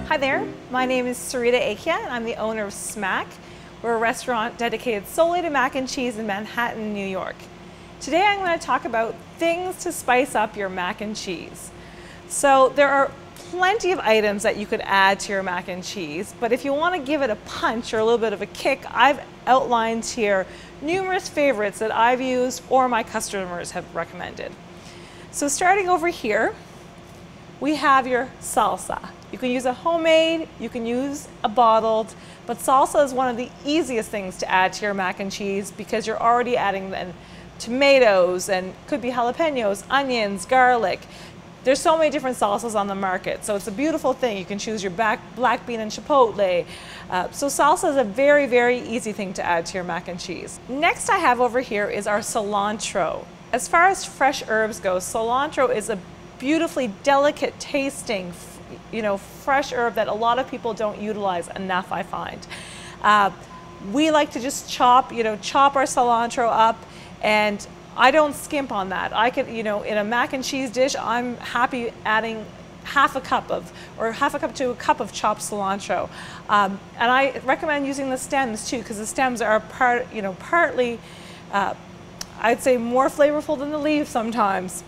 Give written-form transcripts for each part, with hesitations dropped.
Hi there, my name is Sarita Ekya and I'm the owner of Smack. We're a restaurant dedicated solely to mac and cheese in Manhattan, New York. Today I'm going to talk about things to spice up your mac and cheese. So there are plenty of items that you could add to your mac and cheese, but if you want to give it a punch or a little bit of a kick, I've outlined here numerous favorites that I've used or my customers have recommended. So starting over here, we have your salsa. You can use a homemade, you can use a bottled, but salsa is one of the easiest things to add to your mac and cheese because you're already adding then tomatoes and could be jalapenos, onions, garlic. There's so many different salsas on the market, so it's a beautiful thing. You can choose your black bean and chipotle. So salsa is a very, very easy thing to add to your mac and cheese. Next I have over here is our cilantro. As far as fresh herbs go, cilantro is a beautifully delicate tasting, fresh herb that a lot of people don't utilize enough, I find. We like to just chop our cilantro up, and I don't skimp on that. I could, in a mac and cheese dish, I'm happy adding half a cup to a cup of chopped cilantro. And I recommend using the stems too, because the stems are partly, I'd say more flavorful than the leaves sometimes.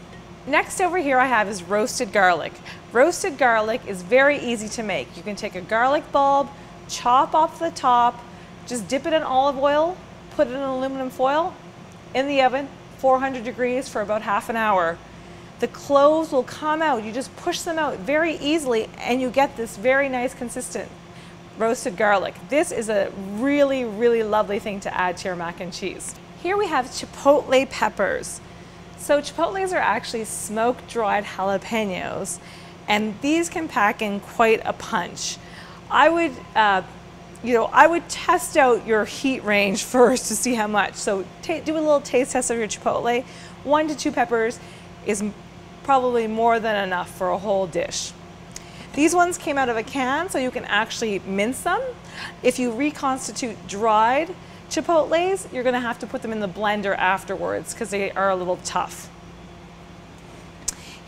Next over here I have is roasted garlic. Roasted garlic is very easy to make. You can take a garlic bulb, chop off the top, just dip it in olive oil, put it in aluminum foil, in the oven, 400 degrees for about half an hour. The cloves will come out. You just push them out very easily and you get this very nice consistent roasted garlic. This is a really, really lovely thing to add to your mac and cheese. Here we have Chipotle Peppers. So chipotles are actually smoked dried jalapenos, and these can pack in quite a punch. I would test out your heat range first to see how much. So do a little taste test of your chipotle. 1 to 2 peppers is probably more than enough for a whole dish. These ones came out of a can, so you can actually mince them. If you reconstitute dried chipotles, you're going to have to put them in the blender afterwards because they are a little tough.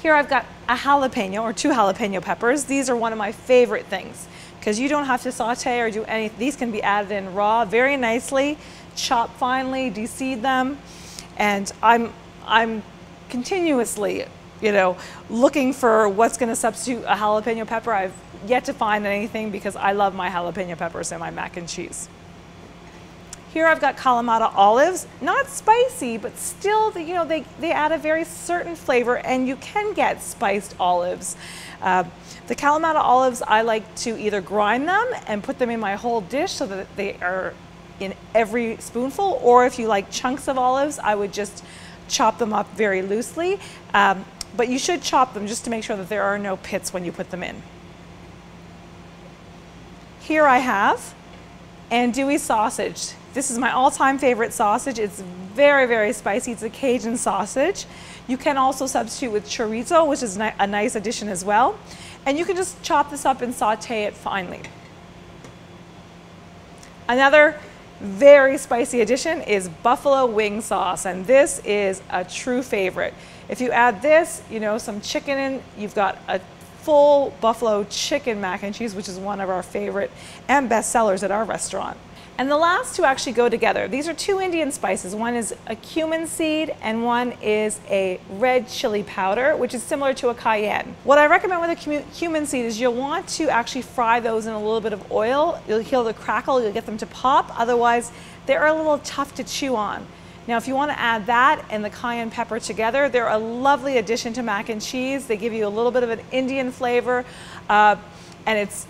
Here I've got a jalapeno or 2 jalapeno peppers. These are one of my favorite things because you don't have to saute or do anything. These can be added in raw very nicely, chop finely, de-seed them, and I'm continuously looking for what's going to substitute a jalapeno pepper. I've yet to find anything because I love my jalapeno peppers in my mac and cheese. Here I've got Kalamata Olives, not spicy, but still, they add a very certain flavor, and you can get spiced olives. The Kalamata Olives, I like to either grind them and put them in my whole dish so that they are in every spoonful, or if you like chunks of olives, I would just chop them up very loosely. But you should chop them just to make sure that there are no pits when you put them in. Here I have Andouille Sausage. This is my all-time favorite sausage. It's very, very spicy. It's a Cajun sausage. You can also substitute with chorizo, which is a nice addition as well. And you can just chop this up and saute it finely. Another very spicy addition is buffalo wing sauce, and this is a true favorite. If you add this, some chicken in, you've got a full buffalo chicken mac and cheese, which is one of our favorite and best sellers at our restaurant. And the last two actually go together. These are 2 Indian spices. One is a cumin seed and one is a red chili powder, which is similar to a cayenne. What I recommend with a cumin seed is you'll want to actually fry those in a little bit of oil. You'll hear the crackle, you'll get them to pop. Otherwise, they're a little tough to chew on. Now, if you want to add that and the cayenne pepper together, they're a lovely addition to mac and cheese. They give you a little bit of an Indian flavor, and it's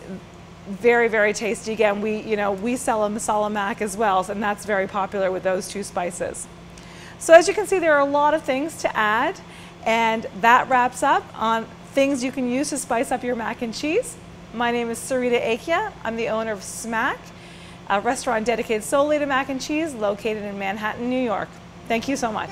very, very tasty. Again, we sell a masala mac as well, and that's very popular with those 2 spices. So as you can see, there are a lot of things to add, and that wraps up on things you can use to spice up your mac and cheese. My name is Sarita Ekya. I'm the owner of Smack, a restaurant dedicated solely to mac and cheese located in Manhattan, New York. Thank you so much.